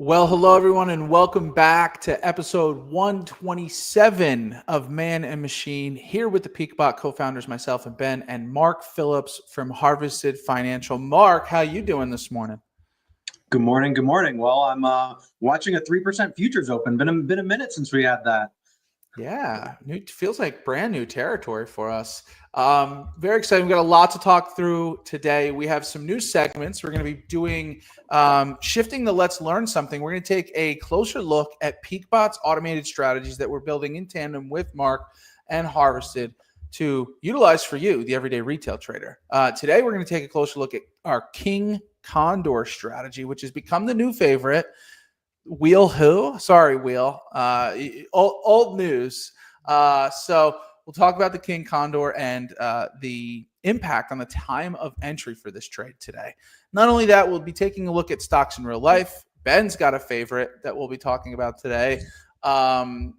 Well, hello everyone, and welcome back to episode 127 of Man and Machine. Here with the PeakBot co-founders, myself and Ben, and Mark Phillips from Harvested Financial. Mark, how you doing this morning? Good morning. Good morning. Well, I'm watching a 3% futures open. Been a minute since we had that. Yeah, feels like brand new territory for us. Very exciting. We've got a lot to talk through today. We have some new segments. We're going to be doing shifting the Let's Learn Something. We're going to take a closer look at PeakBot's automated strategies that we're building in tandem with Mark and Harvested to utilize for you, the everyday retail trader. Today, we're going to take a closer look at our King Condor strategy, which has become the new favorite. Wheel who? Sorry, Wheel. Old news. So we'll talk about the King Condor and the impact on the time of entry for this trade today. Not only that, we'll be taking a look at stocks in real life. Ben's got a favorite that we'll be talking about today, and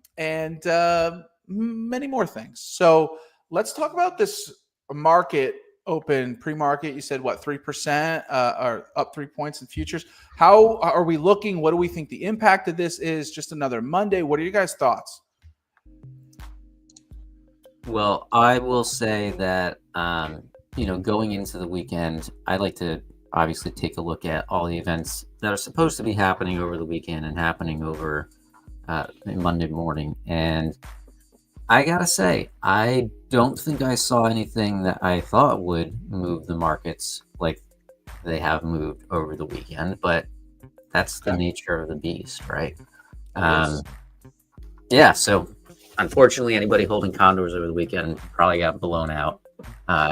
many more things. So let's talk about this market. Open pre-market, you said what, 3% or up 3 points in futures. How are we looking? What do we think the impact of this is? Just another Monday. What are your guys' thoughts? Well, I will say that going into the weekend, I like to obviously take a look at all the events that are supposed to be happening over the weekend and happening over Monday morning. And I gotta say, I don't think I saw anything that I thought would move the markets like they have moved over the weekend, but that's the nature of the beast, right? Yeah, so unfortunately, anybody holding condors over the weekend probably got blown out.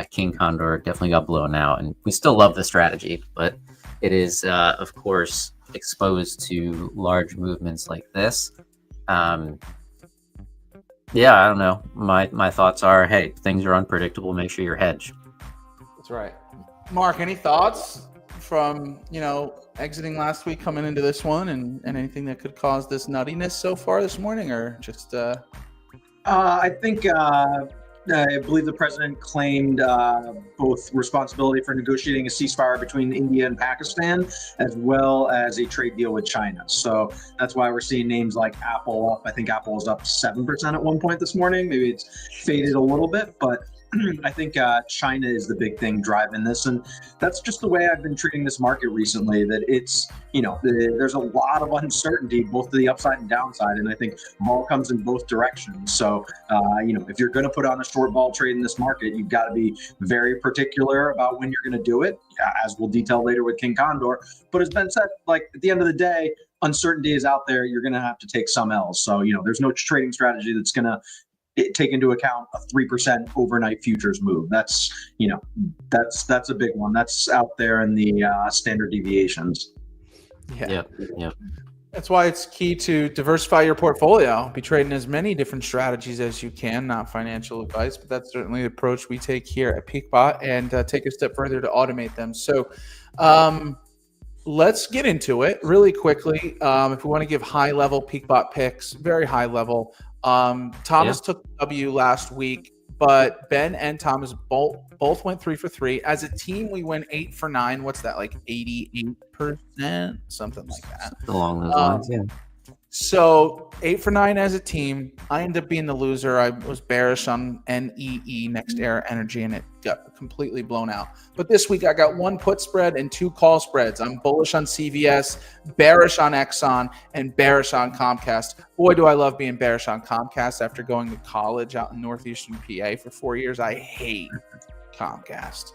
King Condor definitely got blown out, and we still love the strategy, but it is, of course, exposed to large movements like this. Yeah, I don't know. My thoughts are, hey, things are unpredictable. Make sure you're hedged. That's right. Mark, any thoughts from, exiting last week, coming into this one, and anything that could cause this nuttiness so far this morning, or just? I think I believe the president claimed both responsibility for negotiating a ceasefire between India and Pakistan, as well as a trade deal with China. So that's why we're seeing names like Apple up. I think Apple was up 7% at one point this morning. Maybe it's faded a little bit, but I think China is the big thing driving this. And that's just the way I've been treating this market recently, that it's, there's a lot of uncertainty, both to the upside and downside. And I think vol comes in both directions. So, if you're going to put on a short vol trade in this market, you've got to be very particular about when you're going to do it, as we'll detail later with King Condor. But as Ben said, like at the end of the day, uncertainty is out there. You're going to have to take some L's. So, there's no trading strategy that's going to take into account a 3% overnight futures move. That's a big one. That's out there in the standard deviations. Yeah. Yep. That's why it's key to diversify your portfolio. Be trading as many different strategies as you can. Not financial advice, but that's certainly the approach we take here at PeakBot, and take a step further to automate them. So let's get into it really quickly. If we want to give high-level PeakBot picks, very high level. Thomas took W last week, but Ben and Thomas both went 3 for 3. As a team, we went 8 for 9. What's that, like 88%? Something like that. Along those lines, yeah. So 8 for 9 as a team. I ended up being the loser. I was bearish on NEE, Next Era Energy, and it got completely blown out. But this week I got 1 put spread and 2 call spreads. I'm bullish on CVS, bearish on Exxon, and bearish on Comcast. Boy, do I love being bearish on Comcast after going to college out in northeastern PA for 4 years. I hate Comcast.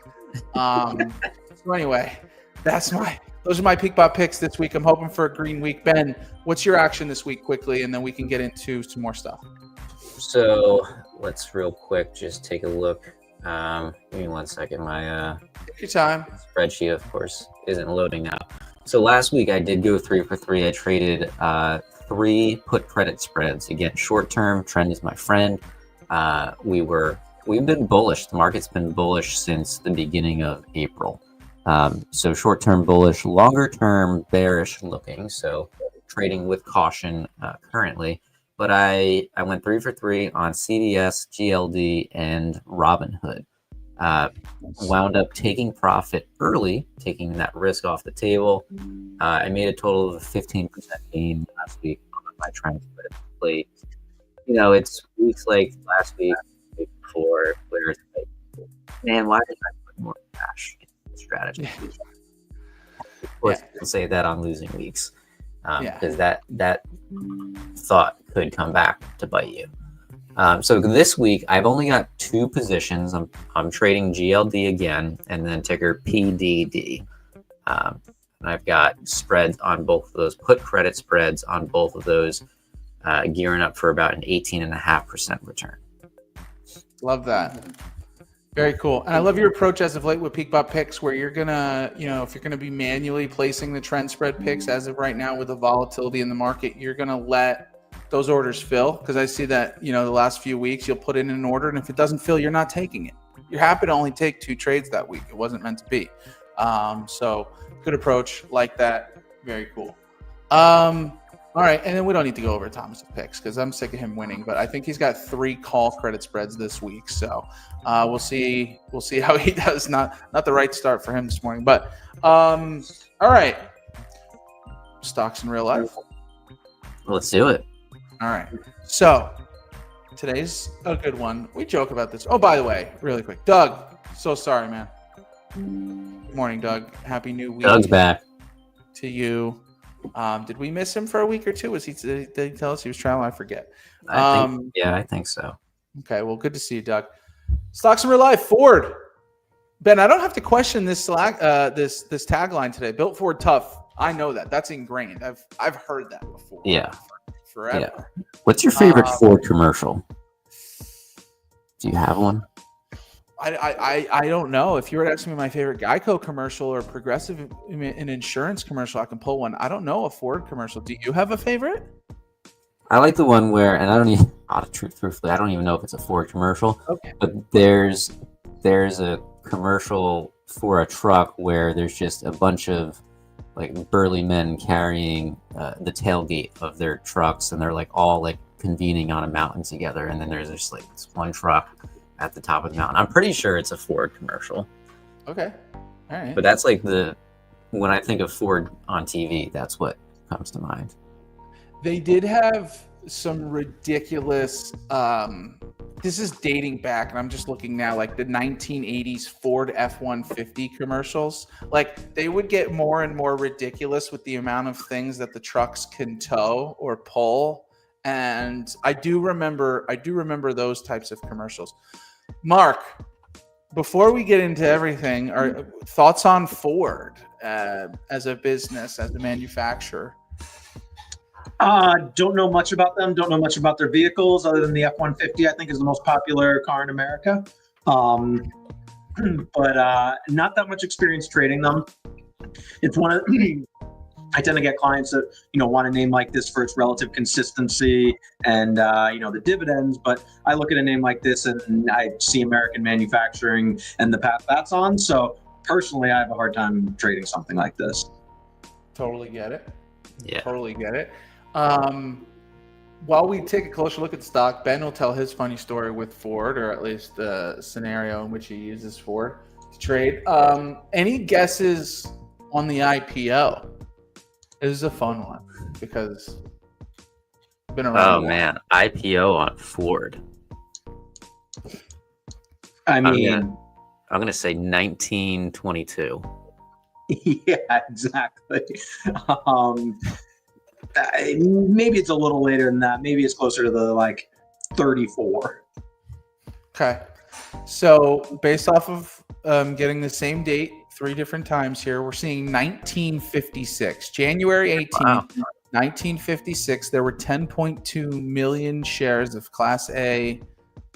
So anyway, those are my PeakBot picks this week. I'm hoping for a green week. Ben, what's your action this week quickly, and then we can get into some more stuff. So let's real quick just take a look. Give me 1 second. My Take your time. Spreadsheet, of course, isn't loading now. So last week I did go 3 for 3. I traded 3 put credit spreads. Again, short term, trend is my friend. We've been bullish. The market's been bullish since the beginning of April. So short-term bullish, longer-term bearish looking. So trading with caution currently. But I went 3 for 3 on CVS, GLD, and Robinhood. Wound up taking profit early, taking that risk off the table. I made a total of a 15% gain last week on my transfer plate. It's weeks like last week, week before, where it's like, man, why did I put more cash in the strategy? Of course, I'll say that on losing weeks, because that thought could come back to bite you. So this week, I've only got 2 positions. I'm trading GLD again, and then ticker PDD. And I've got spreads on both of those, put credit spreads on both of those, gearing up for about an 18.5% return. Love that. Very cool. And I love your approach as of late with PeakBot picks, where you're gonna, if you're gonna be manually placing the trend spread picks as of right now with the volatility in the market, you're gonna let those orders fill, because I see that the last few weeks you'll put in an order, and if it doesn't fill, you're not taking it. You're happy to only take 2 trades that week. It wasn't meant to be. So good approach, like that. Very cool. All right, and then we don't need to go over Thomas's picks because I'm sick of him winning, but I think he's got 3 call credit spreads this week, so we'll see how he does. Not the right start for him this morning, but all right, stocks in real life. Let's do it. All right, so today's a good one. We joke about this. Oh, by the way, really quick, Doug, so sorry, man. Good morning, Doug. Happy New Week. Doug's back. To you. Did we miss him for a week or two? Did he tell us he was traveling? I forget. I think so. Okay, well, good to see you, Doug. Stocks in real life. Ford. Ben, I don't have to question this this tagline today. Built Ford tough. I know that. That's ingrained. I've heard that before. Yeah. Forever. Yeah. What's your favorite Ford commercial? Do you have one? I don't know. If you were to ask me my favorite Geico commercial or Progressive an insurance commercial, I can pull one. I don't know a Ford commercial. Do you have a favorite? I like the one where, and I don't even, truthfully, I don't even know if it's a Ford commercial. Okay. But there's a commercial for a truck where there's just a bunch of like burly men carrying the tailgate of their trucks, and they're like all like convening on a mountain together, and then there's just like this one truck at the top of the mountain. I'm pretty sure it's a Ford commercial. Okay. All right. But that's like when I think of Ford on TV, that's what comes to mind. They did have some ridiculous, this is dating back, and I'm just looking now, like the 1980s Ford F-150 commercials. Like they would get more and more ridiculous with the amount of things that the trucks can tow or pull. And I do remember those types of commercials. Mark, before we get into everything, our thoughts on Ford as a business, as a manufacturer? Don't know much about them. Don't know much about their vehicles other than the F-150, I think is the most popular car in America. But not that much experience trading them. It's one of I tend to get clients that, want a name like this for its relative consistency and, the dividends. But I look at a name like this and I see American manufacturing and the path that's on. So personally, I have a hard time trading something like this. Totally get it. Yeah. Totally get it. While we take a closer look at the stock, Ben will tell his funny story with Ford, or at least the scenario in which he uses Ford to trade. Any guesses on the IPO? This is a fun one because it's been around. Oh man, IPO on Ford. I mean, I'm gonna say 1922. Yeah, exactly. Maybe it's a little later than that. Maybe it's closer to the 34. Okay. So based off of getting the same date 3 different times here, we're seeing 1956, January 18th, wow. 1956. There were 10.2 million shares of Class A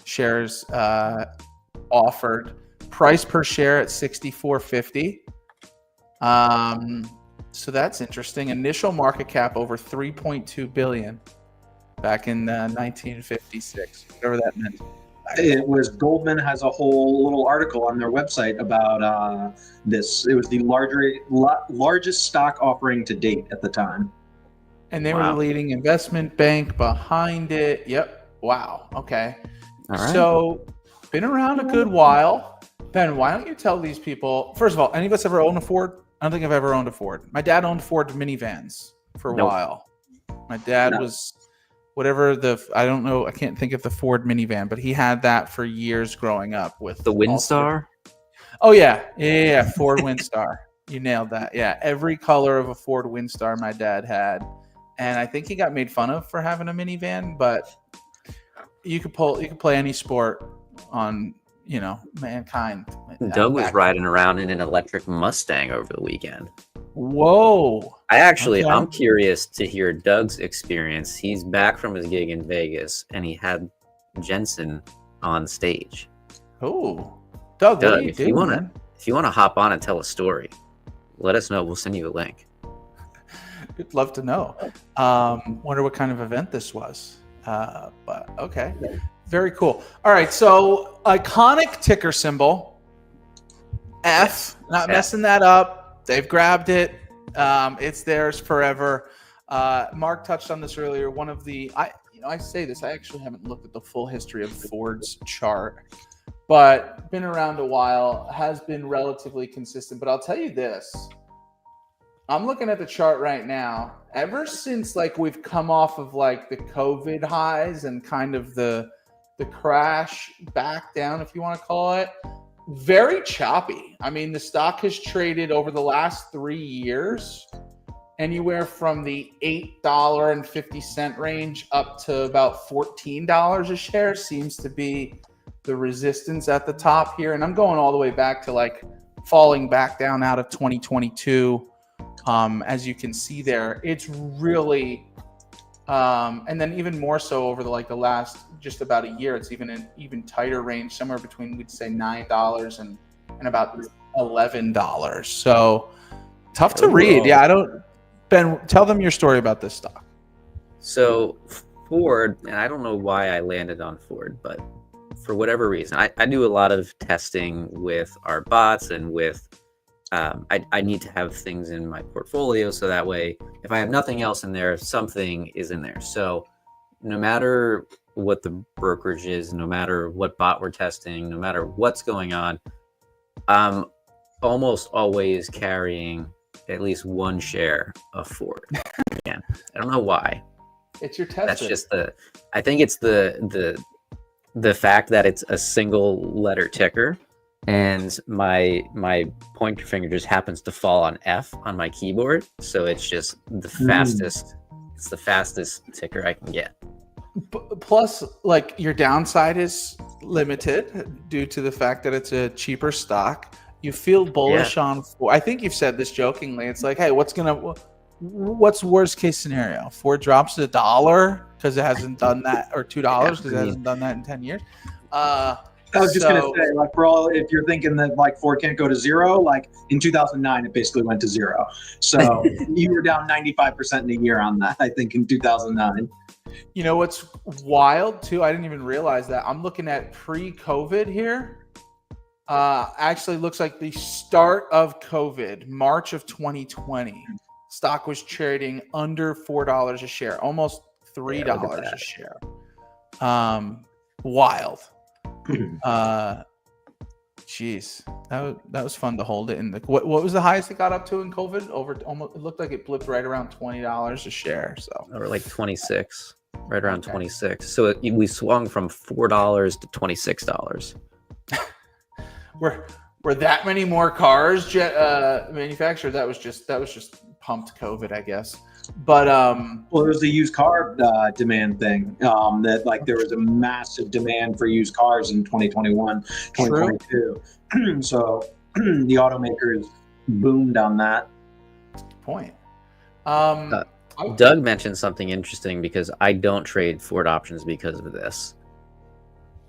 shares offered. Price per share at $64.50. So that's interesting. Initial market cap over 3.2 billion back in 1956. Whatever that meant. It was Goldman has a whole little article on their website about this. It was the largest stock offering to date at the time. And they were the leading investment bank behind it. Yep. Wow. Okay. All right. So been around a good while. Ben, why don't you tell these people? First of all, any of us ever owned a Ford? I don't think I've ever owned a Ford. My dad owned Ford minivans for a while. My dad was whatever I don't know. I can't think of the Ford minivan, but he had that for years growing up with The Windstar. Oh yeah. Ford Windstar. You nailed that. Yeah, every color of a Ford Windstar my dad had, and I think he got made fun of for having a minivan. But you could play any sport on mankind. Doug was riding around in an electric Mustang over the weekend. Whoa! I'm curious to hear Doug's experience. He's back from his gig in Vegas, and he had Jensen on stage. Oh, Doug, what are you doing? If you want to hop on and tell a story, let us know. We'll send you a link. I'd love to know. Wonder what kind of event this was. But okay, very cool. All right, so iconic ticker symbol F. Not messing that up. They've grabbed it. It's theirs forever. Mark touched on this earlier. One of the I say this. I actually haven't looked at the full history of Ford's chart, but been around a while. Has been relatively consistent. But I'll tell you this. I'm looking at the chart right now. Ever since we've come off of the COVID highs and kind of the crash back down, if you want to call it, very choppy. I mean, the stock has traded over the last 3 years anywhere from the $8.50 range up to about $14 a share seems to be the resistance at the top here. And I'm going all the way back to falling back down out of 2022. As you can see there, it's really, and then even more so over the last just about a year, it's even an even tighter range, somewhere between, we'd say $9 and about $11. So tough to read. Yeah, Ben, tell them your story about this stock. So Ford, and I don't know why I landed on Ford, but for whatever reason, I do a lot of testing with our bots and with I need to have things in my portfolio so that way if I have nothing else in there, something is in there. So no matter what the brokerage is, no matter what bot we're testing, no matter what's going on, I'm almost always carrying at least one share of Ford. Again, I don't know why. It's your test. That's just I think it's the fact that it's a single letter ticker. And my pointer finger just happens to fall on F on my keyboard, so it's just the fastest. It's the fastest ticker I can get. Plus, your downside is limited due to the fact that it's a cheaper stock. You feel bullish on. I think you've said this jokingly. It's hey, what's worst case scenario? Ford drops to $1 because it hasn't done that, or $2 because it hasn't done that in 10 years. I was just going to say, for all, if you're thinking that Ford can't go to zero, in 2009, it basically went to zero. So you were down 95% in a year on that, I think, in 2009. You know what's wild too? I didn't even realize that. I'm looking at pre-COVID here. Actually looks like the start of COVID, March of 2020. Stock was trading under $4 a share, almost $3 a share. Wild. Geez, that was fun to hold it in. What was the highest it got up to in COVID? It looked like it blipped right around $20 a share. So or 26, right around 26. So we swung from $4 to $26. Were that many more cars manufactured? That was just pumped COVID, I guess. But well, there's the used car demand thing that there was a massive demand for used cars in 2021, 2022. So the automakers boomed on that. Point. Doug mentioned something interesting because I don't trade Ford options because of this.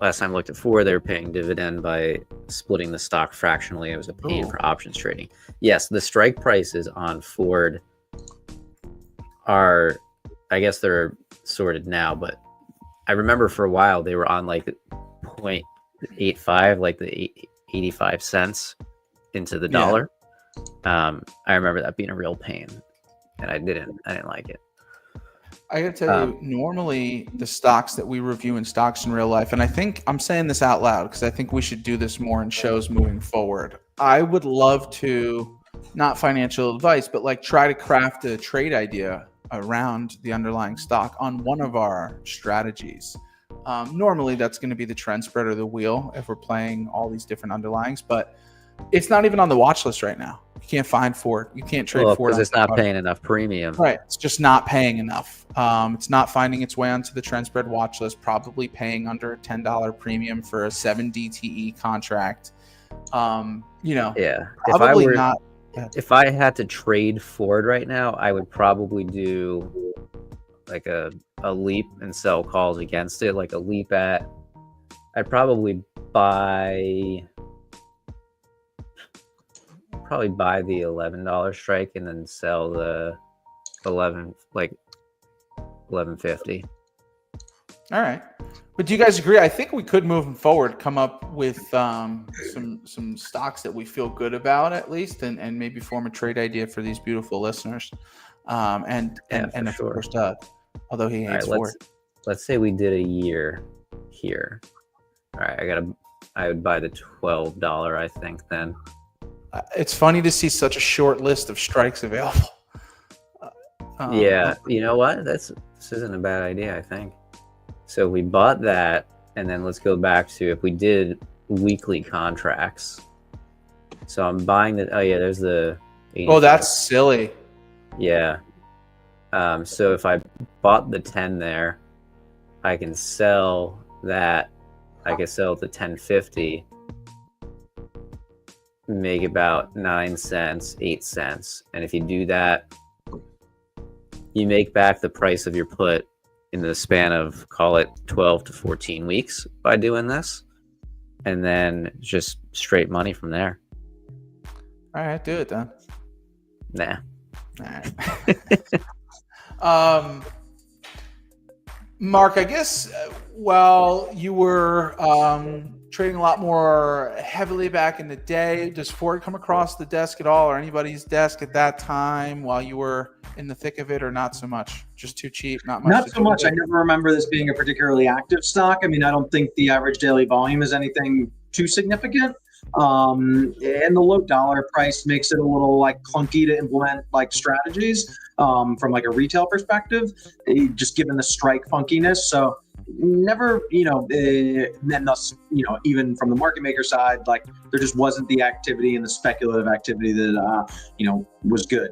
Last time I looked at Ford, they were paying dividend by splitting the stock fractionally. It was a pain for options trading. Yes, the strike prices on Ford are, I guess they're sorted now, but I remember for a while they were on 0.85, the 85 cents into the dollar. I remember that being a real pain, and I didn't like it. I gotta tell you, normally the stocks that we review in Stocks in Real Life, and I think I'm saying this out loud because I think we should do this more in shows moving forward. I would love to, not financial advice, but like try to craft a trade idea around the underlying stock on one of our strategies. Normally that's going to be the trend spread or the wheel if we're playing all these different underlyings, but it's not even on the watch list right now. You can't find for it. You can't trade for it because it's not paying enough premium. Right. It's just not paying enough. It's not finding its way onto the trend spread watch list, probably paying under a $10 premium for a 7 DTE contract. Yeah. Probably not. If I had to trade Ford right now, I would probably do like a leap and sell calls against it. Like a leap I'd probably buy the $11 strike and then sell the 11.50. All right. But do you guys agree? I think we could moving forward come up with some stocks that we feel good about at least, and maybe form a trade idea for these beautiful listeners. And of course Doug, although he hates Ford. Let's say we did a year here. All right, I would buy the $12, I think, then. It's funny to see such a short list of strikes available. Yeah, you know what? This isn't a bad idea, I think. So we bought that, and then let's go back to if we did weekly contracts. So I'm buying there's the 85. Oh, that's silly. Yeah. So if I bought the 10 there, I can sell that. I can sell the 10.50, make about 9 cents, 8 cents. And if you do that, you make back the price of your put in the span of, call it 12 to 14 weeks by doing this. And then just straight money from there. All right, do it then. Nah. All right. Mark, I guess while you were trading a lot more heavily back in the day, does Ford come across the desk at all, or anybody's desk at that time while you were in the thick of it, or not so much? Just too cheap, not much. Not so much. I never remember this being a particularly active stock. I mean, I don't think the average daily volume is anything too significant. And the low dollar price makes it a little like clunky to implement like strategies from like a retail perspective, just given the strike funkiness. So never, then thus, even from the market maker side, like there just wasn't the activity and the speculative activity that, was good.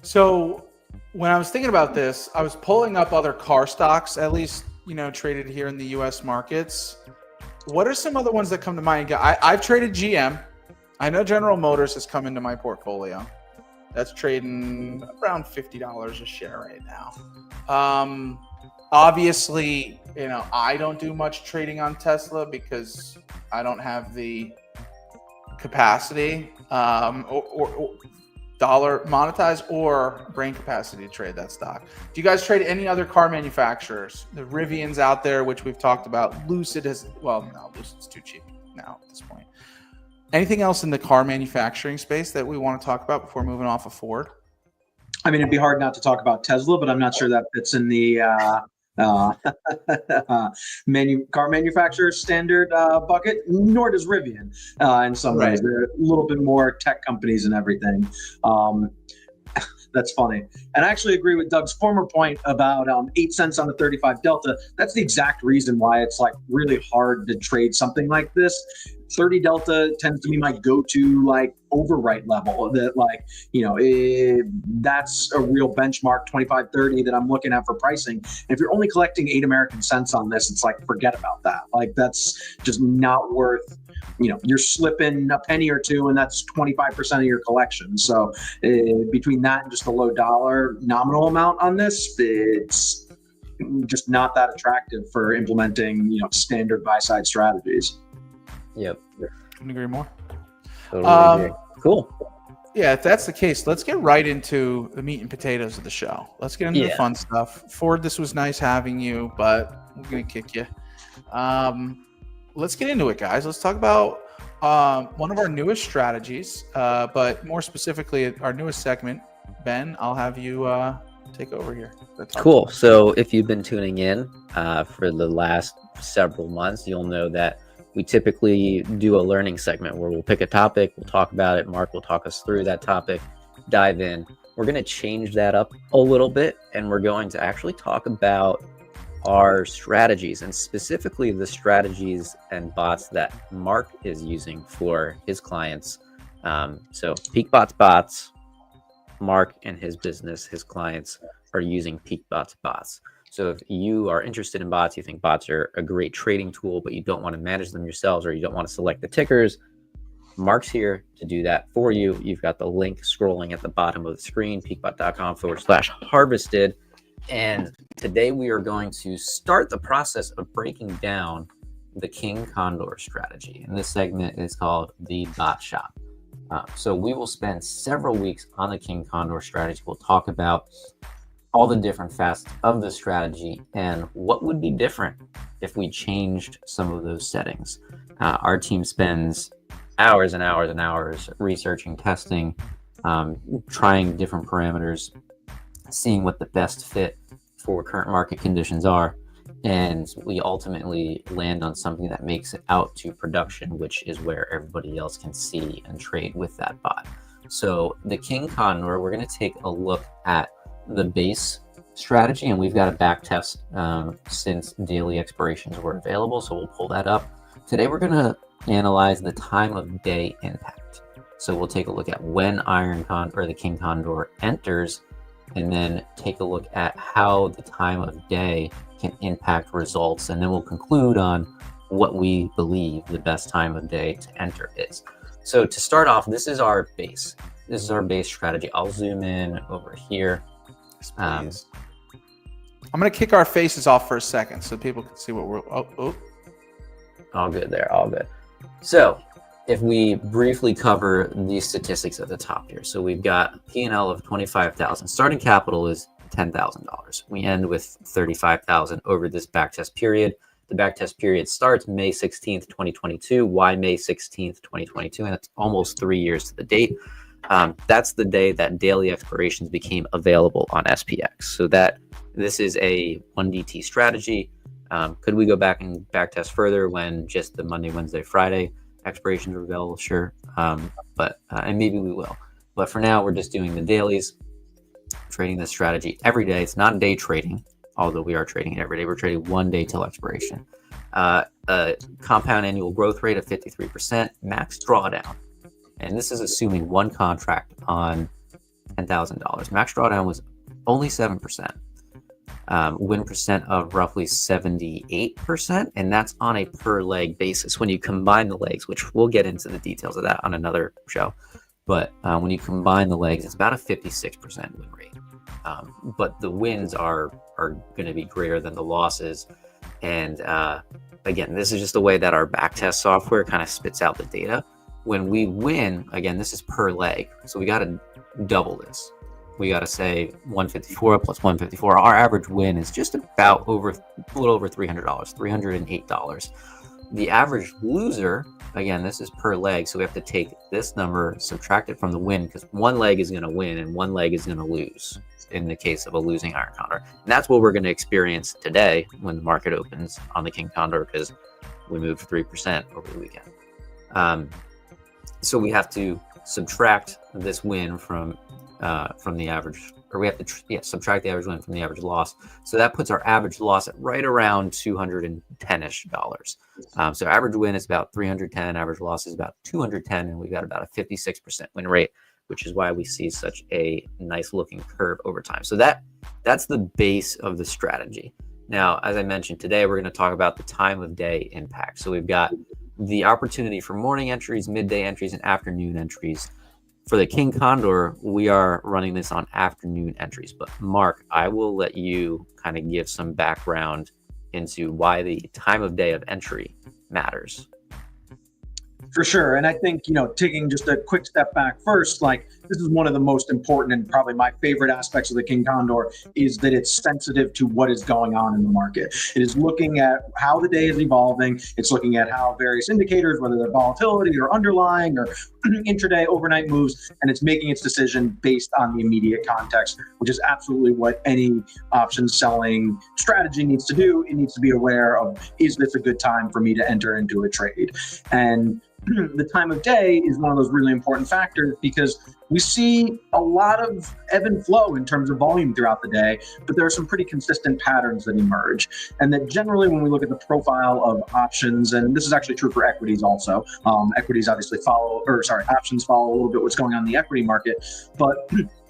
So when I was thinking about this, I was pulling up other car stocks, at least, traded here in the U.S. markets. What are some other ones that come to mind? I've traded GM. I know General Motors has come into my portfolio. That's trading around $50 a share right now. Obviously, I don't do much trading on Tesla because I don't have the capacity or dollar monetize or brain capacity to trade that stock. Do you guys trade any other car manufacturers? The Rivian's out there, which we've talked about. Lucid Lucid's too cheap now at this point. Anything else in the car manufacturing space that we want to talk about before moving off of Ford? I mean, it'd be hard not to talk about Tesla, but I'm not sure that fits in the car manufacturer standard bucket, nor does Rivian in some ways. They're a little bit more tech companies and everything. That's funny. And I actually agree with Doug's former point about 8 cents on the 35 Delta. That's the exact reason why it's like really hard to trade something like this. 30 Delta tends to be my go-to like overwrite level that that's a real benchmark 25-30 that I'm looking at for pricing. And if you're only collecting 8 American cents on this, it's like, forget about that. Like that's just not worth, you're slipping a penny or two and that's 25% of your collection. So between that and just the low dollar nominal amount on this, it's just not that attractive for implementing, standard buy-side strategies. Yep. Couldn't agree more. Totally agree. Cool. Yeah, if that's the case, let's get right into the meat and potatoes of the show. Let's get into the fun stuff. Ford, this was nice having you, but we're going to kick you. Let's get into it, guys. Let's talk about one of our newest strategies, but more specifically, our newest segment. Ben, I'll have you take over here. Cool. So if you've been tuning in for the last several months, you'll know that we typically do a learning segment where we'll pick a topic, we'll talk about it. Mark will talk us through that topic, dive in. We're going to change that up a little bit, and we're going to actually talk about our strategies, and specifically the strategies and bots that Mark is using for his clients. So PeakBot's bots, Mark and his business, his clients are using PeakBot's bots. So if you are interested in bots, you think bots are a great trading tool, but you don't want to manage them yourselves, or you don't want to select the tickers, Mark's here to do that for you. You've got the link scrolling at the bottom of the screen, peakbot.com/harvested. And today we are going to start the process of breaking down the King Condor strategy. And this segment is called the Bot Shop. So we will spend several weeks on the King Condor strategy. We'll talk about all the different facets of the strategy and what would be different if we changed some of those settings. Our team spends hours and hours and hours researching, testing, trying different parameters, seeing what the best fit for current market conditions are. And we ultimately land on something that makes it out to production, which is where everybody else can see and trade with that bot. So the King Condor, we're going to take a look at the base strategy, and we've got a back test since daily expirations were available. So we'll pull that up. Today, we're going to analyze the time of day impact. So we'll take a look at when the King Condor enters, and then take a look at how the time of day can impact results. And then we'll conclude on what we believe the best time of day to enter is. So to start off, this is our base. This is our base strategy. I'll zoom in over here. I'm going to kick our faces off for a second so people can see what we're... Oh. All good there, all good. So if we briefly cover these statistics at the top here. So we've got P&L of $25,000. Starting capital is $10,000. We end with $35,000 over this backtest period. The backtest period starts May 16th, 2022. Why May 16th, 2022? And that's almost 3 years to the date. That's the day that daily expirations became available on SPX. So this is a 1DT strategy. Could we go back and backtest further when just the Monday, Wednesday, Friday expirations were available? Sure. And maybe we will. But for now, we're just doing the dailies, trading this strategy every day. It's not day trading, although we are trading it every day. We're trading 1 day till expiration. A compound annual growth rate of 53%, max drawdown. And this is assuming one contract on $10,000. Max drawdown was only 7%. Win percent of roughly 78%, and that's on a per leg basis. When you combine the legs, which we'll get into the details of that on another show, but when you combine the legs, it's about a 56% win rate. But the wins are going to be greater than the losses. And again, this is just the way that our backtest software kind of spits out the data. When we win, again, this is per leg, so we got to double this. We got to say 154 plus 154. Our average win is just about a little over $300, $308. The average loser, again, this is per leg, so we have to take this number, subtract it from the win, because one leg is going to win and one leg is going to lose in the case of a losing Iron Condor. And that's what we're going to experience today when the market opens on the King Condor, because we moved 3% over the weekend. So we have to subtract this win from the average, or we have to subtract the average win from the average loss. So that puts our average loss at right around $210-ish. So average win is about 310, average loss is about 210, and we've got about a 56% win rate, which is why we see such a nice looking curve over time. So that's the base of the strategy. Now, as I mentioned today, we're going to talk about the time of day impact. So we've got the opportunity for morning entries, midday entries, and afternoon entries. For the King Condor, we are running this on afternoon entries. But Mark, I will let you kind of give some background into why the time of day of entry matters. For sure. And I think, taking just a quick step back first, like this is one of the most important and probably my favorite aspects of the King Condor is that it's sensitive to what is going on in the market. It is looking at how the day is evolving. It's looking at how various indicators, whether they're volatility or underlying or intraday, overnight moves, and it's making its decision based on the immediate context, which is absolutely what any option selling strategy needs to do. It needs to be aware of, is this a good time for me to enter into a trade? And the time of day is one of those really important factors because we see a lot of ebb and flow in terms of volume throughout the day, but there are some pretty consistent patterns that emerge. And that generally when we look at the profile of options, and this is actually true for equities also, equities obviously options follow a little bit what's going on in the equity market, but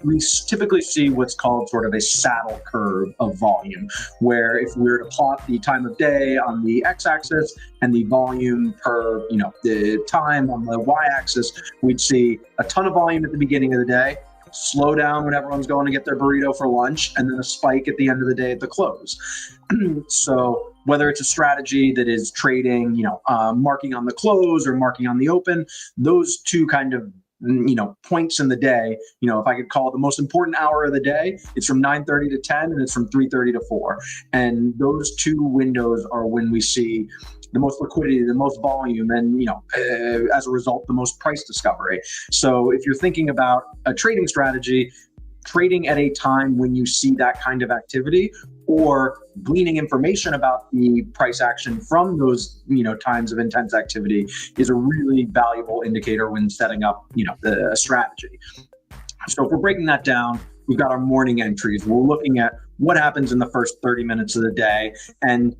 we typically see what's called sort of a saddle curve of volume, where if we were to plot the time of day on the x-axis and the volume per, the time on the y-axis, we'd see a ton of volume at the beginning of the day, slow down when everyone's going to get their burrito for lunch, and then a spike at the end of the day at the close. So whether it's a strategy that is trading, marking on the close or marking on the open, those two kind of points in the day, if I could call it the most important hour of the day, it's from 9:30 to 10 and it's from 3:30 to 4. And those two windows are when we see the most liquidity, the most volume, and as a result, the most price discovery. So if you're thinking about a trading strategy, trading at a time when you see that kind of activity, or gleaning information about the price action from those times of intense activity is a really valuable indicator when setting up the strategy. So if we're breaking that down, we've got our morning entries. We're looking at what happens in the first 30 minutes of the day. And,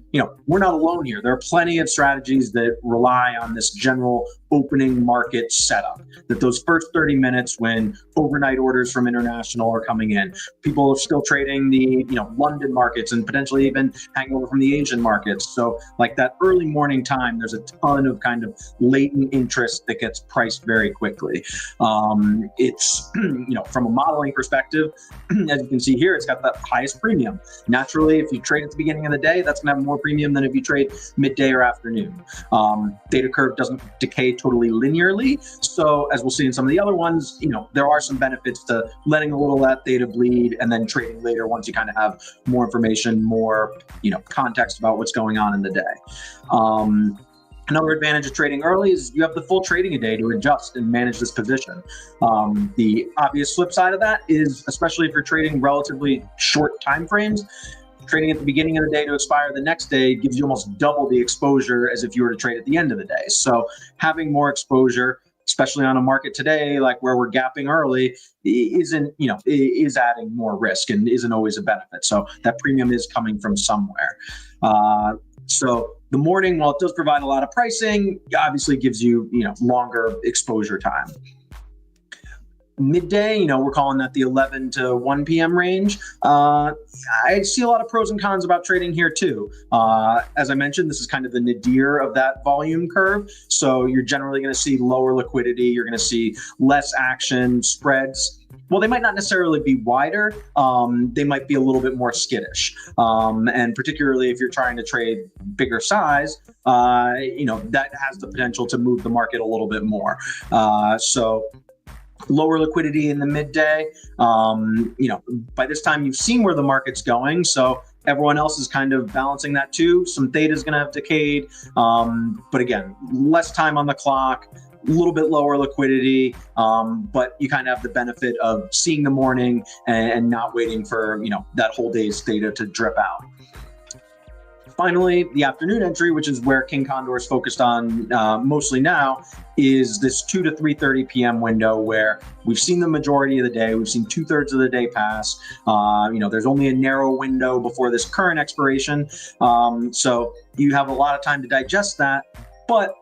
we're not alone here. There are plenty of strategies that rely on this general opening market setup, that those first 30 minutes when overnight orders from international are coming in, people are still trading the, London markets and potentially even hanging over from the Asian markets. So like that early morning time, there's a ton of kind of latent interest that gets priced very quickly. It's, from a modeling perspective, as you can see here, it's got the highest premium. Naturally, if you trade at the beginning of the day, that's going to have more premium than if you trade midday or afternoon. Theta curve doesn't decay totally linearly. So as we'll see in some of the other ones, there are some benefits to letting a little of that theta bleed and then trading later once you kind of have more information, more, context about what's going on in the day. Another advantage of trading early is you have the full trading a day to adjust and manage this position. The obvious flip side of that is, especially if you're trading relatively short time frames, trading at the beginning of the day to expire the next day gives you almost double the exposure as if you were to trade at the end of the day. So having more exposure, especially on a market today, like where we're gapping early, is adding more risk and isn't always a benefit. So that premium is coming from somewhere. So the morning, while it does provide a lot of pricing, obviously gives you, longer exposure time. Midday, we're calling that the 11 to 1 p.m. range. I see a lot of pros and cons about trading here too. As I mentioned, this is kind of the nadir of that volume curve. So you're generally going to see lower liquidity. You're going to see less action. Spreads, well, they might not necessarily be wider. They might be a little bit more skittish. And particularly if you're trying to trade bigger size, that has the potential to move the market a little bit more. So lower liquidity in the midday. By this time you've seen where the market's going, so everyone else is kind of balancing that too. Some theta is going to have decayed, but again, less time on the clock, a little bit lower liquidity, but you kind of have the benefit of seeing the morning and not waiting for that whole day's theta to drip out. Finally, the afternoon entry, which is where King Condor is focused on mostly now, is this 2 to 3:30 p.m. window where we've seen the majority of the day. We've seen 2/3 of the day pass. There's only a narrow window before this current expiration. So you have a lot of time to digest that, but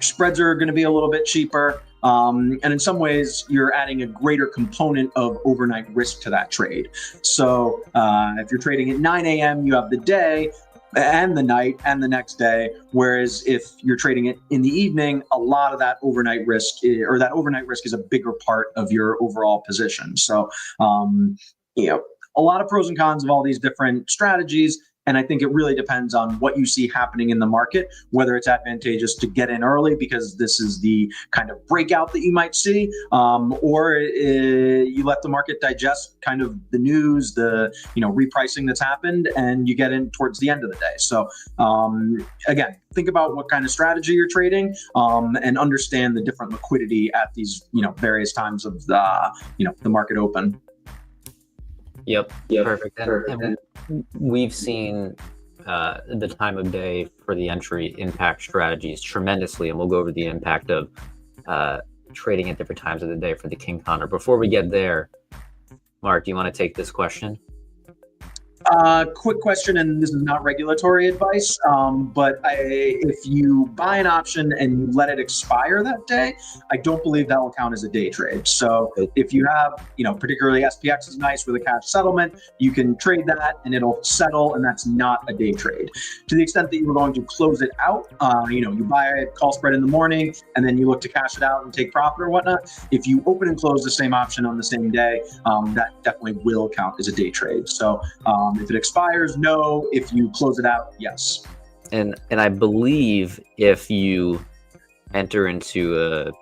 spreads are going to be a little bit cheaper. And in some ways, you're adding a greater component of overnight risk to that trade. So if you're trading at 9 a.m., you have the day and the night and the next day. Whereas if you're trading it in the evening, a lot of that overnight risk is a bigger part of your overall position. So, a lot of pros and cons of all these different strategies. And I think it really depends on what you see happening in the market, whether it's advantageous to get in early because this is the kind of breakout that you might see, or you let the market digest kind of the news, the repricing that's happened, and you get in towards the end of the day. So again, think about what kind of strategy you're trading, and understand the different liquidity at these various times of the market open. Yep. Perfect. And we've seen the time of day for the entry impact strategies tremendously, and we'll go over the impact of trading at different times of the day for the King Condor. Before we get there, Mark, do you want to take this question? Quick question, and this is not regulatory advice, but if you buy an option and you let it expire that day, I don't believe that will count as a day trade. So if you have, particularly SPX is nice with a cash settlement, you can trade that and it'll settle, and that's not a day trade. To the extent that you were going to close it out, you buy a call spread in the morning and then you look to cash it out and take profit or whatnot. If you open and close the same option on the same day, that definitely will count as a day trade. So if it expires, no. If you close it out, yes. And I believe if you enter into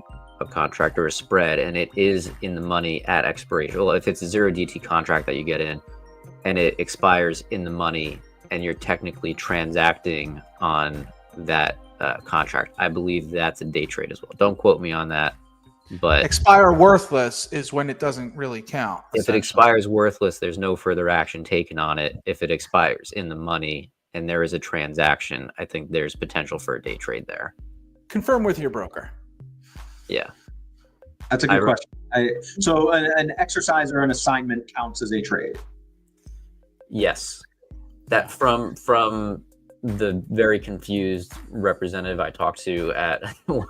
a contract or a spread and it is in the money at expiration, well, if it's a 0DT contract that you get in and it expires in the money and you're technically transacting on that contract, I believe that's a day trade as well. Don't quote me on that. But expire worthless is when it doesn't really count. If it expires worthless, there's no further action taken on it. If it expires in the money and there is a transaction, I think there's potential for a day trade there. Confirm with your broker. Yeah. That's a good question. So an exercise or an assignment counts as a trade? Yes. That from the very confused representative I talked to at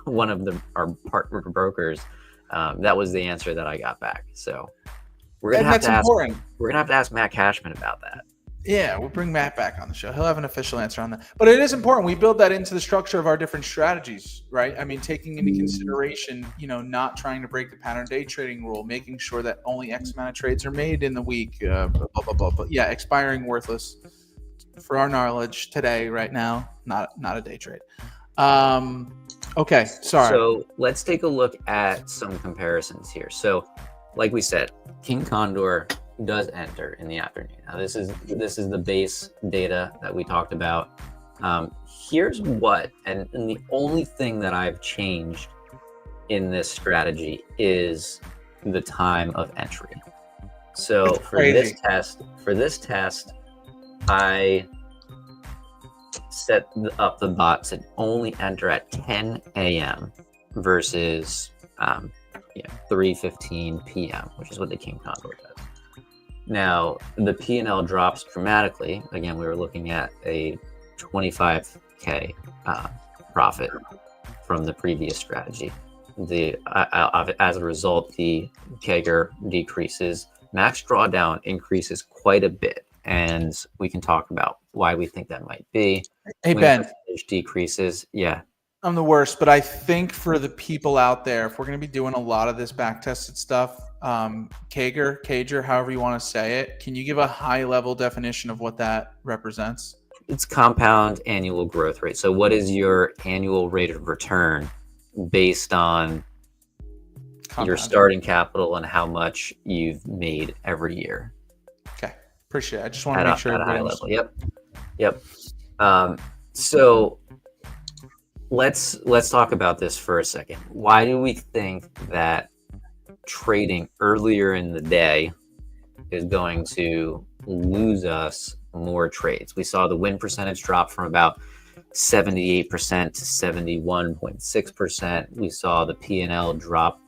one of our partner brokers, that was the answer that I got back. So we're gonna have to ask Matt Cashman about that. Yeah, we'll bring Matt back on the show. He'll have an official answer on that. But it is important. We build that into the structure of our different strategies, right? I mean, taking into consideration, not trying to break the pattern day trading rule, making sure that only X amount of trades are made in the week, blah, blah, blah. But yeah, expiring worthless. For our knowledge today, right now, not a day trade. Okay, sorry. So let's take a look at some comparisons here. So, like we said, King Condor does enter in the afternoon. Now, this is the base data that we talked about. Here's what, and the only thing that I've changed in this strategy is the time of entry. So for this test, I set up the bot to only enter at 10 a.m. versus 3:15 p.m., which is what the King Condor does. Now, the P&L drops dramatically. Again, we were looking at a 25K profit from the previous strategy. As a result, the CAGR decreases. Max drawdown increases quite a bit. And we can talk about why we think that might be. Hey, Ben. Decreases. Yeah. I'm the worst, but I think for the people out there, if we're going to be doing a lot of this back-tested stuff, CAGR, however you want to say it, can you give a high-level definition of what that represents? It's compound annual growth rate. So what is your annual rate of return based on your starting capital and how much you've made every year? Okay. Appreciate it. I just want to make sure at a high level. Yep. So let's talk about this for a second. Why do we think that trading earlier in the day is going to lose us more trades? We saw the win percentage drop from about 78% to 71.6%. We saw the P&L drop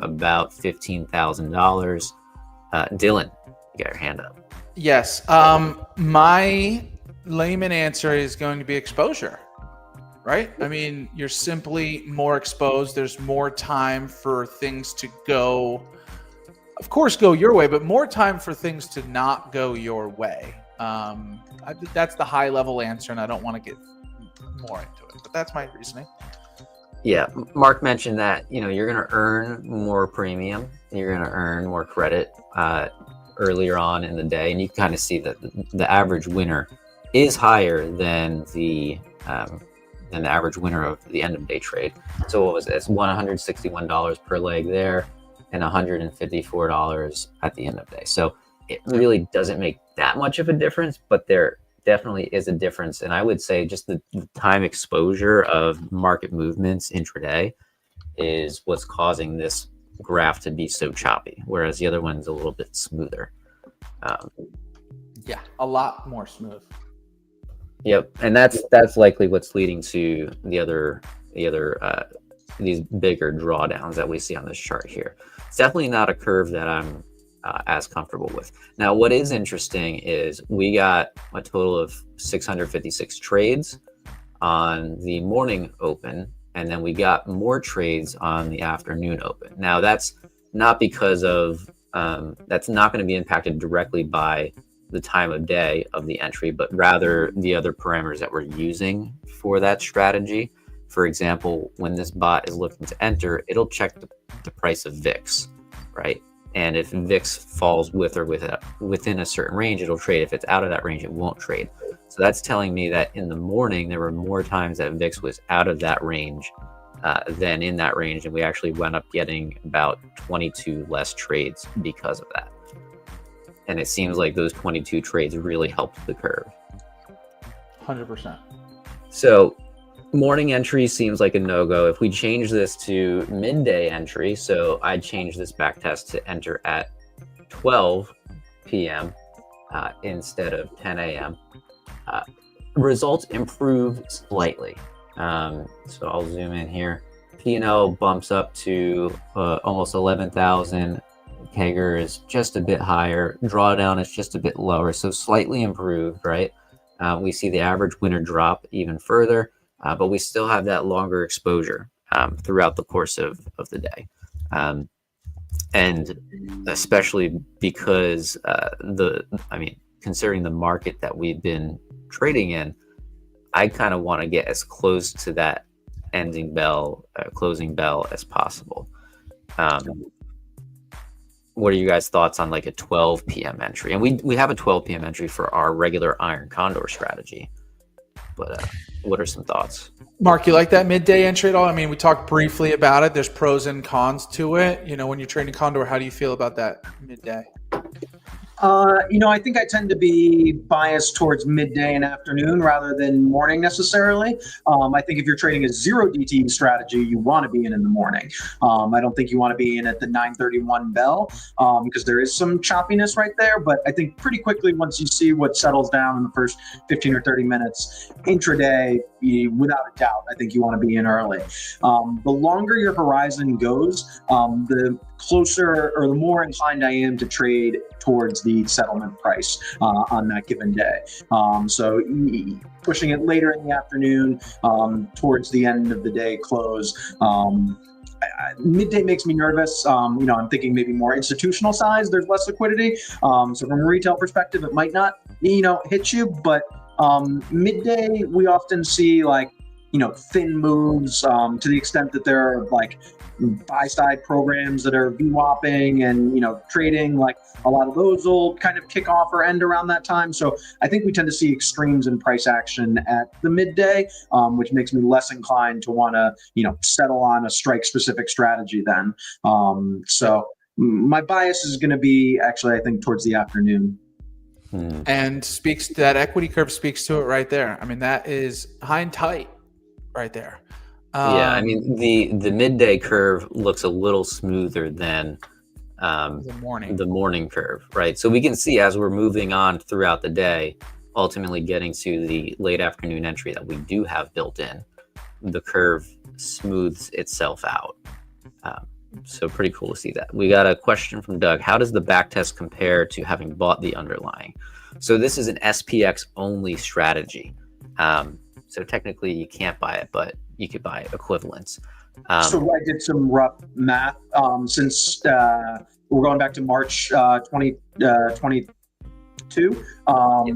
about $15,000. Dillon, you got your hand up. Yes. My layman answer is going to be exposure, right? I mean, you're simply more exposed. There's more time for things to go, of course, go your way, but more time for things to not go your way. That's the high level answer, and I don't want to get more into it, but that's my reasoning. Yeah, Mark mentioned that, you're going to earn more premium. You're going to earn more credit earlier on in the day, and you kind of see that the average winner is higher than the average winner of the end of day trade. So what was it? It's $161 per leg there and $154 at the end of day. So it really doesn't make that much of a difference, but there definitely is a difference. And I would say just the time exposure of market movements intraday is what's causing this graph to be so choppy, whereas the other one's a little bit smoother. Yeah, a lot more smooth. Yep, and that's likely what's leading to the other these bigger drawdowns that we see on this chart here. It's definitely not a curve that I'm as comfortable with. Now, what is interesting is we got a total of 656 trades on the morning open, and then we got more trades on the afternoon open. Now, that's not because of that's not going to be impacted directly by the time of day of the entry, but rather the other parameters that we're using for that strategy. For example, when this bot is looking to enter, it'll check the price of VIX, right? And if VIX falls with or within a certain range, it'll trade. If it's out of that range, it won't trade. So that's telling me that in the morning, there were more times that VIX was out of that range than in that range. And we actually wound up getting about 22 less trades because of that. And it seems like those 22 trades really helped the curve. 100%. So morning entry seems like a no-go. If we change this to midday entry, so I'd change this back test to enter at 12 p.m. Instead of 10 a.m. Results improve slightly. So I'll zoom in here. P&L bumps up to almost 11,000. CAGR is just a bit higher. Drawdown is just a bit lower, so slightly improved, right? We see the average winner drop even further, but we still have that longer exposure throughout the course of the day. And especially because considering the market that we've been trading in, I kind of want to get as close to that ending bell, closing bell as possible. What are you guys' thoughts on like a 12 p.m. entry? And we have a 12 p.m. entry for our regular Iron Condor strategy. But what are some thoughts? Mark, you like that midday entry at all? I mean, we talked briefly about it. There's pros and cons to it. You know, when you're trading Condor, how do you feel about that midday? I think I tend to be biased towards midday and afternoon rather than morning necessarily. I think if you're trading a zero DTE strategy, you want to be in the morning. I don't think you want to be in at the 9:31 bell because there is some choppiness right there. But I think pretty quickly, once you see what settles down in the first 15 or 30 minutes, intraday, without a doubt, I think you want to be in early. The longer your horizon goes, the closer or the more inclined I am to trade towards the settlement price on that given day. So pushing it later in the afternoon towards the end of the day close. Midday makes me nervous. I'm thinking maybe more institutional size. There's less liquidity. So from a retail perspective, it might not, hit you. But midday, we often see thin moves to the extent that there are buy-side programs that are VWAPing and trading. Like a lot of those will kind of kick off or end around that time. So I think we tend to see extremes in price action at the midday, which makes me less inclined to want to settle on a strike-specific strategy then. So my bias is going to be actually, I think, towards the afternoon. And that equity curve speaks to it right there. I mean, that is high and tight right there. Yeah, I mean, the midday curve looks a little smoother than the morning curve, right? So we can see as we're moving on throughout the day, ultimately getting to the late afternoon entry that we do have built in, the curve smooths itself out. So pretty cool to see that. We got a question from Doug. How does the back test compare to having bought the underlying? So this is an SPX only strategy. So technically you can't buy it, but you could buy equivalents. So I did some rough math since we're going back to March 2022.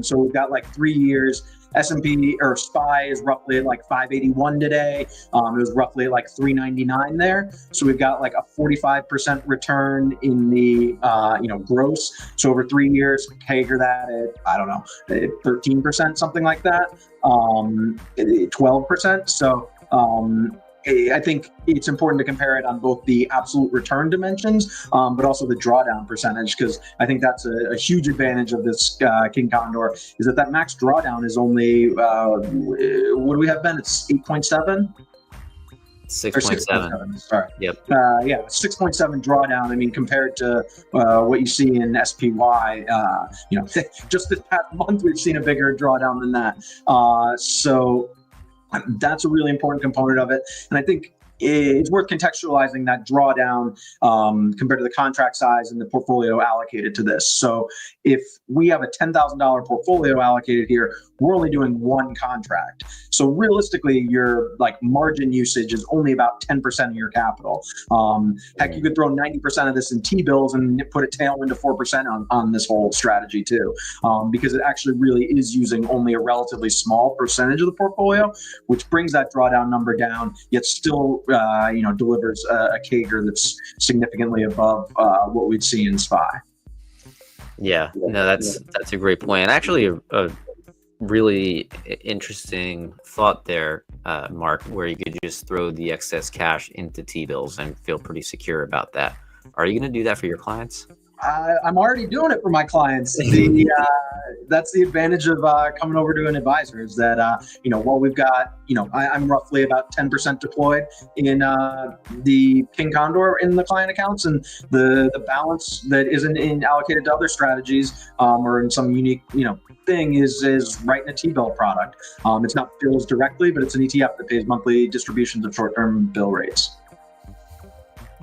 So we've got 3 years. S&P or SPY is roughly at like 581 today. It was roughly at like 399 there. So we've got like a 45% return in the gross. So over 3 years, CAGR that at, I don't know, 13%, something like that, 12%. So I think it's important to compare it on both the absolute return dimensions, but also the drawdown percentage, because I think that's a huge advantage of this King Condor, is that max drawdown is only, what do we have, Ben? It's 8.7? 6.7. Sorry. Yep. 6.7 drawdown. I mean, compared to what you see in SPY, just this past month, we've seen a bigger drawdown than that. So that's a really important component of it. And I think it's worth contextualizing that drawdown compared to the contract size and the portfolio allocated to this. So if we have a $10,000 portfolio allocated here, we're only doing one contract. So realistically, your like margin usage is only about 10% of your capital. Heck, you could throw 90% of this in T-bills and put a tailwind to 4% on this whole strategy too, because it actually really is using only a relatively small percentage of the portfolio, which brings that drawdown number down, yet still delivers a CAGR that's significantly above what we'd see in SPY. Yeah, no, that's a great point. And actually, a really interesting thought there, Mark, where you could just throw the excess cash into T-bills and feel pretty secure about that. Are you going to do that for your clients? I'm already doing it for my clients. That's the advantage of coming over to an advisor, is that while we've got I'm roughly about 10% deployed in the King Condor in the client accounts, and the balance that isn't allocated to other strategies or in some unique thing is right in a T-bill product. It's not bills directly, but it's an ETF that pays monthly distributions of short-term bill rates.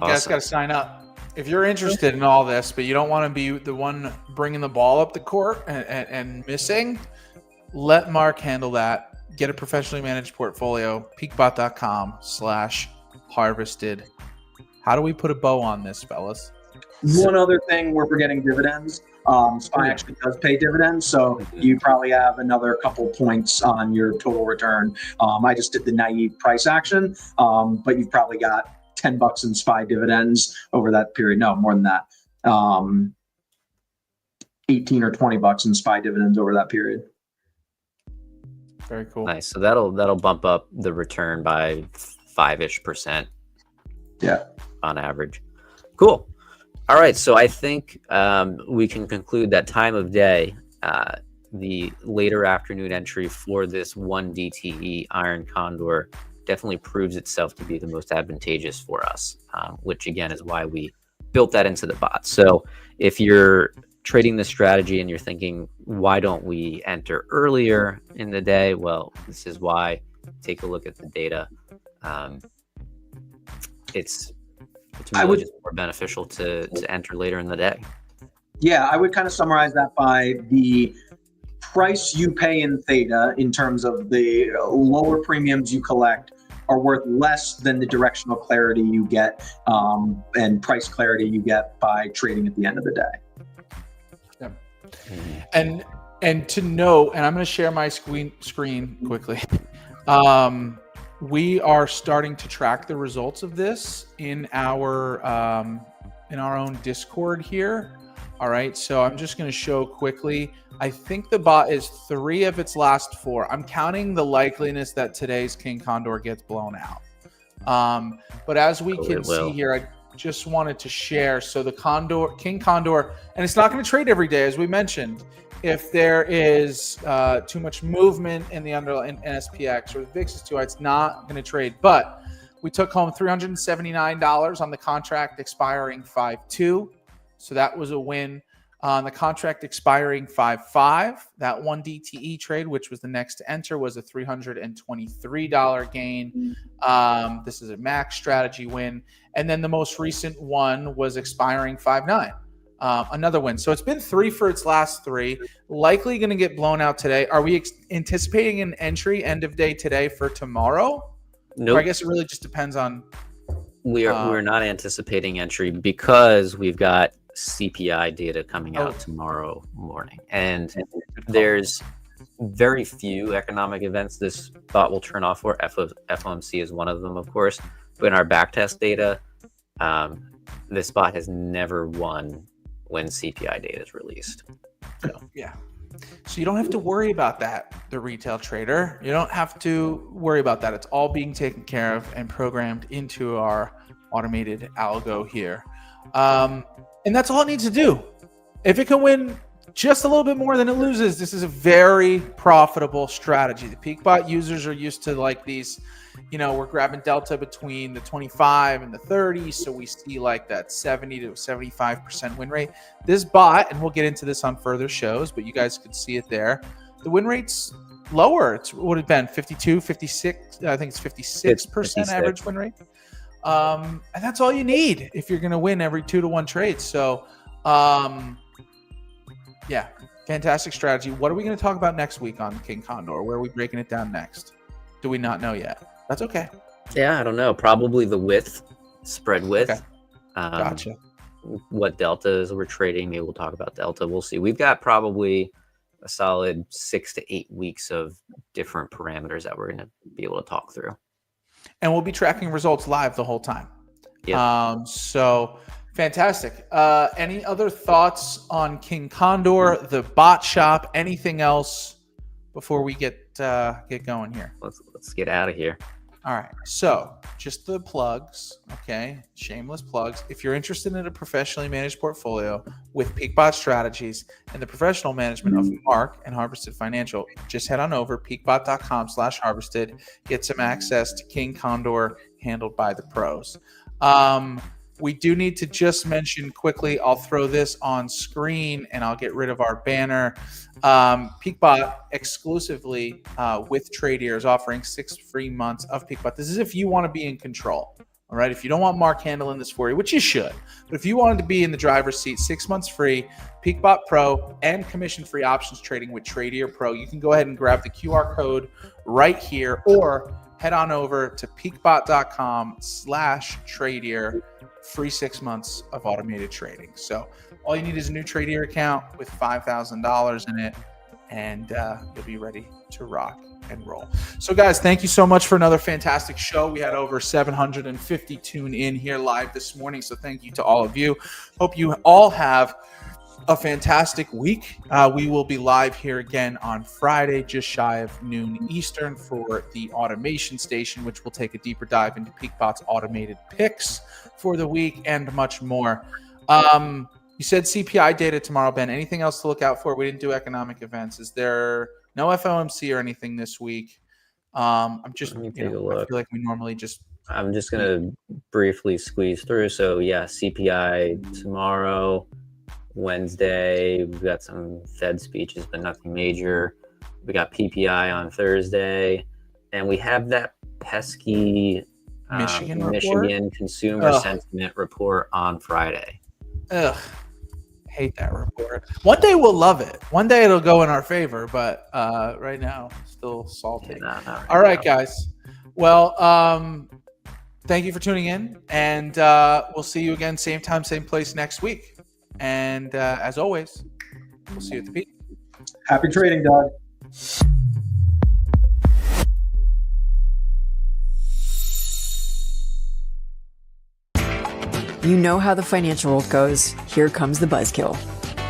You guys got to sign up. If you're interested in all this, but you don't want to be the one bringing the ball up the court and missing, let Mark handle that. Get a professionally managed portfolio, peakbot.com/harvested. How do we put a bow on this, fellas? One other thing, we're forgetting dividends. SPY actually does pay dividends, so you probably have another couple points on your total return. I just did the naive price action, but you've probably got $10 in SPY dividends over that period. No, more than that. 18 or $20 in SPY dividends over that period. Very cool. Nice. So that'll bump up the return by 5-ish%. Yeah. On average. Cool. All right. So I think we can conclude that time of day, the later afternoon entry for this 1 DTE Iron Condor definitely proves itself to be the most advantageous for us, which again is why we built that into the bot. So if you're trading this strategy and you're thinking, why don't we enter earlier in the day? Well, this is why. Take a look at the data. It's really just more beneficial to enter later in the day. Yeah, I would kind of summarize that by the price you pay in theta in terms of the lower premiums you collect are worth less than the directional clarity you get and price clarity you get by trading at the end of the day. Yeah. And to note, and I'm going to share my screen quickly. We are starting to track the results of this in our own Discord here. All right, so I'm just going to show quickly. I think the bot is 3 of its last 4. I'm counting the likeliness that today's King Condor gets blown out. But as we can see here, I just wanted to share. So the King Condor, and it's not going to trade every day, as we mentioned. If there is too much movement in the underlying NSPX or the VIX is too high, it's not going to trade. But we took home $379 on the contract expiring 5/2. So that was a win. On the contract expiring 5/5, that 1 DTE trade, which was the next to enter, was a $323 gain. This is a max strategy win. And then the most recent one was expiring 5/9, another win. So it's been 3 for its last 3. Likely going to get blown out today. Are we anticipating an entry end of day today for tomorrow? Nope. Or I guess it really just depends on. We're not anticipating entry because we've got CPI data coming out tomorrow morning, and there's very few economic events this bot will turn off for. FOMC is one of them, of course. But in our backtest data, this bot has never won when CPI data is released. So. Yeah. So you don't have to worry about that, the retail trader. You don't have to worry about that. It's all being taken care of and programmed into our automated algo here. And that's all it needs to do. If it can win just a little bit more than it loses, this is a very profitable strategy. The PeakBot users are used to like these, we're grabbing delta between the 25 and the 30. So we see like that 70 to 75% win rate. This bot, and we'll get into this on further shows, but you guys could see it there. The win rate's lower. It's what it been 52, 56. I think it's 56% average win rate. And that's all you need if you're going to win every 2-to-1 trade. So, yeah, fantastic strategy. What are we going to talk about next week on King Condor? Where are we breaking it down next? Do we not know yet? That's okay. Yeah, I don't know. Probably the spread width. Okay. Gotcha. What deltas we're trading. Maybe we'll talk about delta. We'll see. We've got probably a solid 6 to 8 weeks of different parameters that we're going to be able to talk through. And we'll be tracking results live the whole time. Yeah. So fantastic. Any other thoughts on King Condor, the bot shop, anything else before we get going here? Let's get out of here. All right. So just the plugs. Okay. Shameless plugs. If you're interested in a professionally managed portfolio with PeakBot strategies and the professional management of Mark and Harvested Financial, just head on over peakbot.com/harvested. Get some access to King Condor handled by the pros. We do need to just mention quickly, I'll throw this on screen and I'll get rid of our banner. PeakBot exclusively with Tradier is offering 6 free months of PeakBot. This is if you want to be in control. All right. If you don't want Mark handling this for you, which you should, but if you wanted to be in the driver's seat, 6 months free, PeakBot Pro and commission-free options trading with Tradier Pro. You can go ahead and grab the QR code right here or head on over to peakbot.com/Tradier. Free 6 months of automated trading. So all you need is a new Tradier account with $5,000 in it, and you'll be ready to rock and roll. So guys, thank you so much for another fantastic show. We had over 750 tune in here live this morning. So thank you to all of you. Hope you all have a fantastic week. We will be live here again on Friday, just shy of noon Eastern, for the automation station, which will take a deeper dive into PeakBot's automated picks for the week and much more. You said CPI data tomorrow, Ben. Anything else to look out for? We didn't do economic events. Is there no FOMC or anything this week? I'm just, Let me take a look. I feel like we normally just. I'm just going to briefly squeeze through. So yeah, CPI tomorrow. Wednesday, we've got some Fed speeches, but nothing major. We got PPI on Thursday, and we have that pesky Michigan consumer sentiment report on Friday. Ugh, hate that report. One day we'll love it. One day it'll go in our favor, but right now, still salty. Yeah, all right, guys. Well, thank you for tuning in, and we'll see you again, same time, same place next week. And as always, we'll see you at the peak. Happy trading, Doug. You know how the financial world goes. Here comes the buzzkill.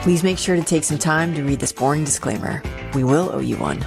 Please make sure to take some time to read this boring disclaimer. We will owe you one.